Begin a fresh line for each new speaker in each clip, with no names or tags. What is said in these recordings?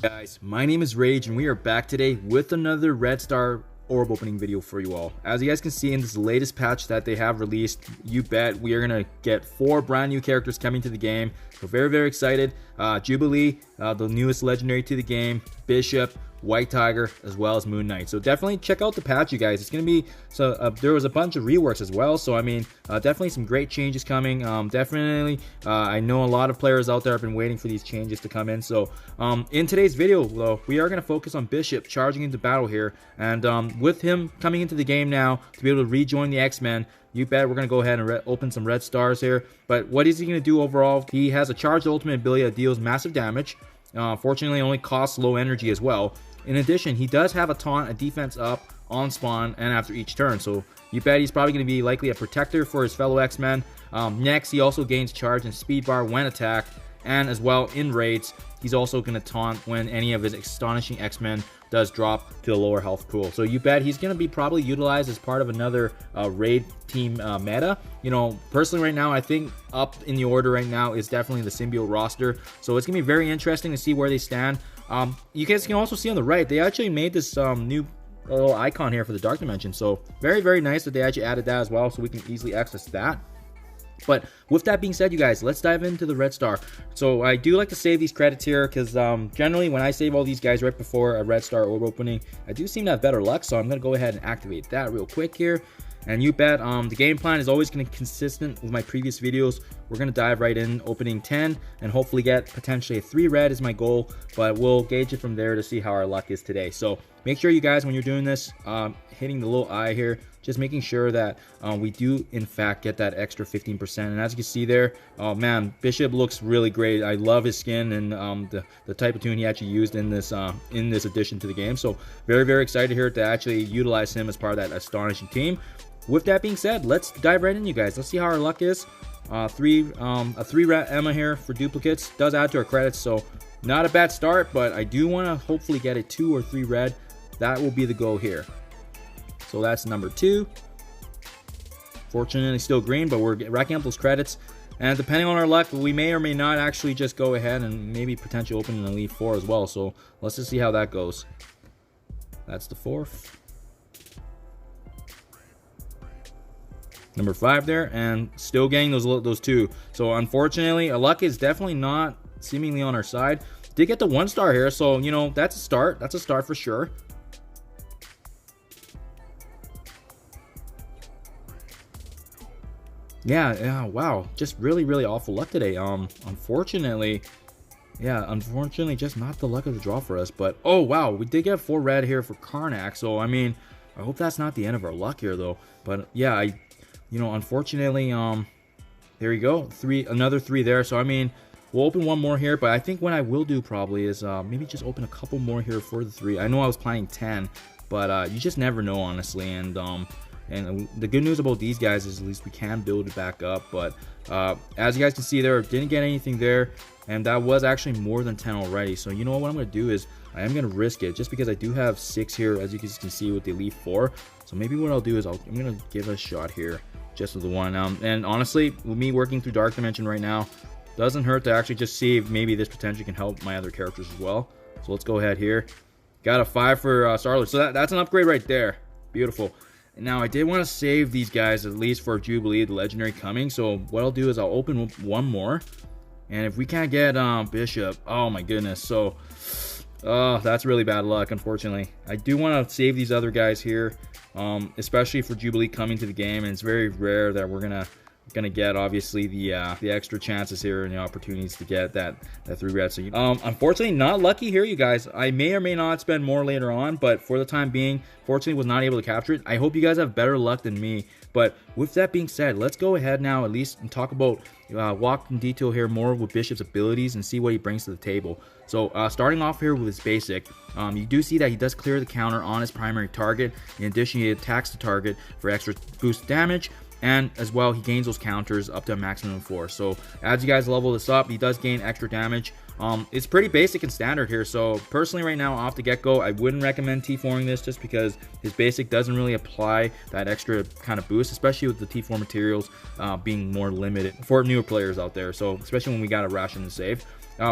Guys, my name is Rage and we are back today with another Red Star orb opening video for you all. As you guys can see in this latest patch that they have released, you bet we are gonna get 4 brand new characters coming to the game. So very excited. Jubilee, the newest legendary to the game, Bishop, White Tiger, as well as Moon Knight. So definitely check out the patch, you guys. It's gonna be there was a bunch of reworks as well, so I mean definitely some great changes coming. Definitely I know a lot of players out there have been waiting for these changes to come in. So in today's video though, we are going to focus on Bishop charging into battle here, and with him coming into the game now to be able to rejoin the X-Men, you bet we're going to go ahead and open some red stars here. But what is he going to do overall? He has a charged ultimate ability that deals massive damage. Fortunately only costs low energy as well. In addition, he does have a taunt, a defense up on spawn and after each turn, so you bet he's probably going to be likely a protector for his fellow X-Men. Next, he also gains charge and speed bar when attacked, and as well in raids, he's also going to taunt when any of his Astonishing X-Men does drop to the lower health pool. So you bet he's going to be probably utilized as part of another raid team meta. You know, personally right now, I think up in the order right now is definitely the symbiote roster. So it's going to be very interesting to see where they stand. You guys can also see on the right, they actually made this new little icon here for the Dark Dimension. So very nice that they actually added that as well, so we can easily access that. But with that being said, you guys, let's dive into the Red Star. So I do like to save these credits here because generally when I save all these guys right before a Red Star orb opening, I do seem to have better luck. So I'm going to go ahead and activate that real quick here. And you bet the game plan is always going to be consistent with my previous videos. We're going to dive right in, opening 10, and hopefully get potentially a 3 red is my goal. But we'll gauge it from there to see how our luck is today. So make sure you guys, when you're doing this, hitting the little eye here, just making sure that we do in fact get that extra 15%. And as you can see there, oh man, Bishop looks really great. I love his skin and the type of tune he actually used in this addition to the game. So very excited here to actually utilize him as part of that Astonishing team. With that being said, let's dive right in, you guys. Let's see how our luck is. A 3 red Emma here for duplicates does add to our credits, so not a bad start, but I do want to hopefully get a 2 or 3 red. That will be the goal here. So that's number 2. Fortunately still green, but we're racking up those credits, and depending on our luck, we may or may not actually just go ahead and maybe potentially open an Elite 4 as well. So let's just see how that goes. That's the 4th. Number 5 there, and still getting those 2. So unfortunately, our luck is definitely not seemingly on our side. Did get the 1 star here, so you know that's a start. That's a start for sure. Yeah, wow, just really awful luck today. Unfortunately, just not the luck of the draw for us. But oh wow, we did get 4 red here for Karnak. So I mean, I hope that's not the end of our luck here though. But yeah, unfortunately, there you go, another 3 there. So I mean, we'll open 1 more here, but I think what I will do probably is maybe just open a couple more here for the 3. I know I was planning 10, but you just never know, honestly. And the good news about these guys is at least we can build it back up. But as you guys can see there, didn't get anything there, and that was actually more than 10 already. So you know what I'm going to do is I am going to risk it just because I do have 6 here, as you guys can see with the Elite 4. So maybe what I'll do is I'm going to give a shot here just with the 1. And honestly, with me working through Dark Dimension right now, doesn't hurt to actually just see if maybe this potentially can help my other characters as well. So let's go ahead here. Got a 5 for Starlord. So that's an upgrade right there. Beautiful. Now, I did want to save these guys at least for Jubilee, the legendary coming. So what I'll do is I'll open 1 more. And if we can't get Bishop, oh my goodness. So, that's really bad luck, unfortunately. I do want to save these other guys here, especially for Jubilee coming to the game. And it's very rare that we're gonna get obviously the extra chances here and the opportunities to get that 3 red. So unfortunately not lucky here, you guys. I may or may not spend more later on, but for the time being, fortunately was not able to capture it. I hope you guys have better luck than me. But with that being said, let's go ahead now at least and talk about walk in detail here more with Bishop's abilities and see what he brings to the table. So starting off here with his basic, you do see that he does clear the counter on his primary target. In addition, he attacks the target for extra boost damage. And as well, he gains those counters up to a maximum of 4. So as you guys level this up, he does gain extra damage. It's pretty basic and standard here. So personally right now off the get-go, I wouldn't recommend T4ing this just because his basic doesn't really apply that extra kind of boost, especially with the T4 materials being more limited for newer players out there. So especially when we got a ration to save.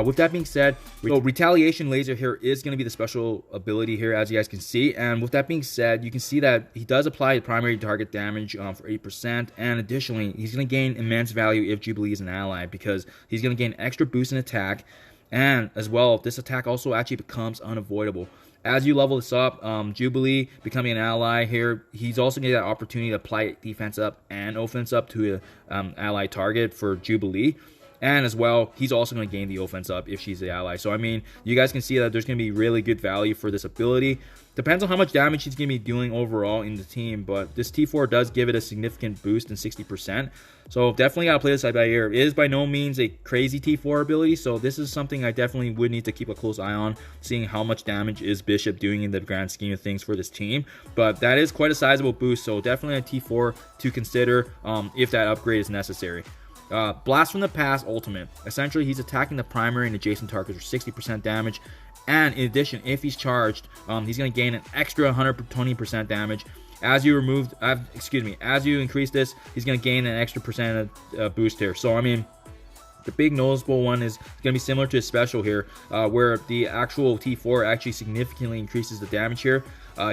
With that being said, so retaliation laser here is going to be the special ability here, as you guys can see. And with that being said, you can see that he does apply primary target damage for 8%. And additionally, he's going to gain immense value if Jubilee is an ally, because he's going to gain extra boost in attack. And as well, this attack also actually becomes unavoidable. As you level this up, Jubilee becoming an ally here, he's also going to get that opportunity to apply defense up and offense up to an ally target for Jubilee. And as well, he's also going to gain the offense up if she's the ally. So, I mean, you guys can see that there's going to be really good value for this ability. Depends on how much damage he's going to be doing overall in the team, but this T4 does give it a significant boost in 60%. So, definitely got to play this by ear. It is by no means a crazy T4 ability, so this is something I definitely would need to keep a close eye on, seeing how much damage is Bishop doing in the grand scheme of things for this team. But that is quite a sizable boost, so definitely a T4 to consider if that upgrade is necessary. Blast from the Past ultimate. Essentially, he's attacking the primary and adjacent targets for 60% damage. And in addition, if he's charged, he's going to gain an extra 120% damage. As you as you increase this, he's going to gain an extra percent boost here. So, I mean, the big noticeable one is going to be similar to his special here, where the actual T4 actually significantly increases the damage here.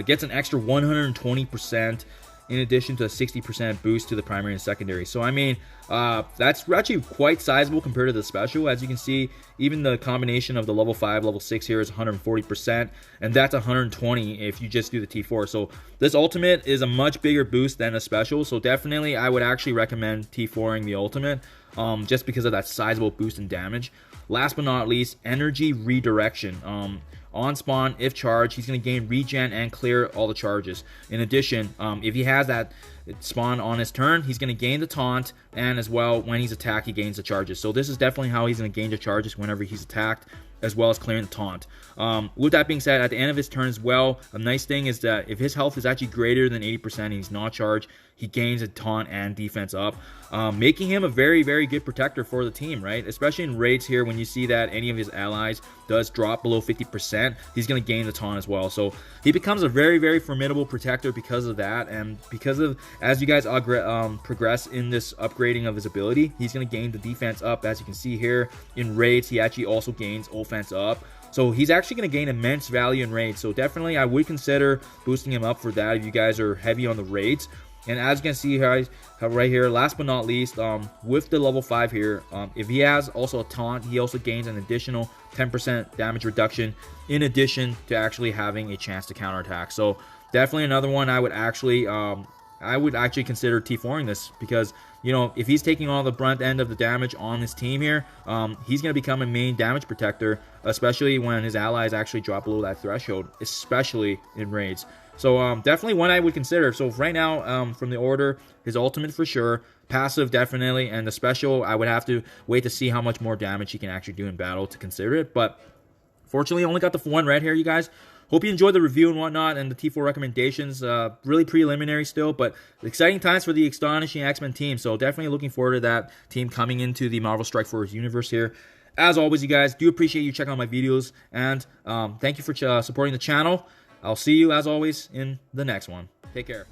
Gets an extra 120%. In addition to a 60% boost to the primary and secondary. So, I mean, that's actually quite sizable compared to the special. As you can see, even the combination of the level 5, level 6 here is 140%, and that's 120 if you just do the T4. So, this ultimate is a much bigger boost than a special. So, definitely, I would actually recommend T4ing the ultimate, just because of that sizable boost in damage. Last but not least, energy redirection. On spawn, if charged, he's going to gain regen and clear all the charges. In addition, if he has that spawn on his turn, he's going to gain the taunt, and as well, when he's attacked, he gains the charges. So this is definitely how he's going to gain the charges whenever he's attacked, as well as clearing the taunt. With that being said, at the end of his turn as well, a nice thing is that if his health is actually greater than 80% and he's not charged, he gains a taunt and defense up, making him a very, very good protector for the team, right? Especially in raids here, when you see that any of his allies does drop below 50%, he's going to gain the taunt as well. So he becomes a very, very formidable protector because of that, and because of, as you guys progress in this upgrading of his ability, he's going to gain the defense up. As you can see here, in raids, he actually also gains offense up. So he's actually going to gain immense value in raids. So definitely I would consider boosting him up for that if you guys are heavy on the raids. And as you can see here, right here, last but not least, with the level 5 here, if he has also a taunt, he also gains an additional 10% damage reduction, in addition to actually having a chance to counterattack. So definitely another one I would actually consider T4ing this, because, you know, if he's taking all the brunt end of the damage on his team here, he's going to become a main damage protector, especially when his allies actually drop below that threshold, especially in raids. So definitely one I would consider. So right now, from the order, his ultimate for sure, passive definitely, and the special, I would have to wait to see how much more damage he can actually do in battle to consider it. But fortunately, I only got the one red here, you guys. Hope you enjoyed the review and whatnot, and the T4 recommendations. Really preliminary still, but exciting times for the Astonishing X-Men team. So definitely looking forward to that team coming into the Marvel Strike Force universe here. As always, you guys, do appreciate you checking out my videos, and thank you for supporting the channel. I'll see you, as always, in the next one. Take care.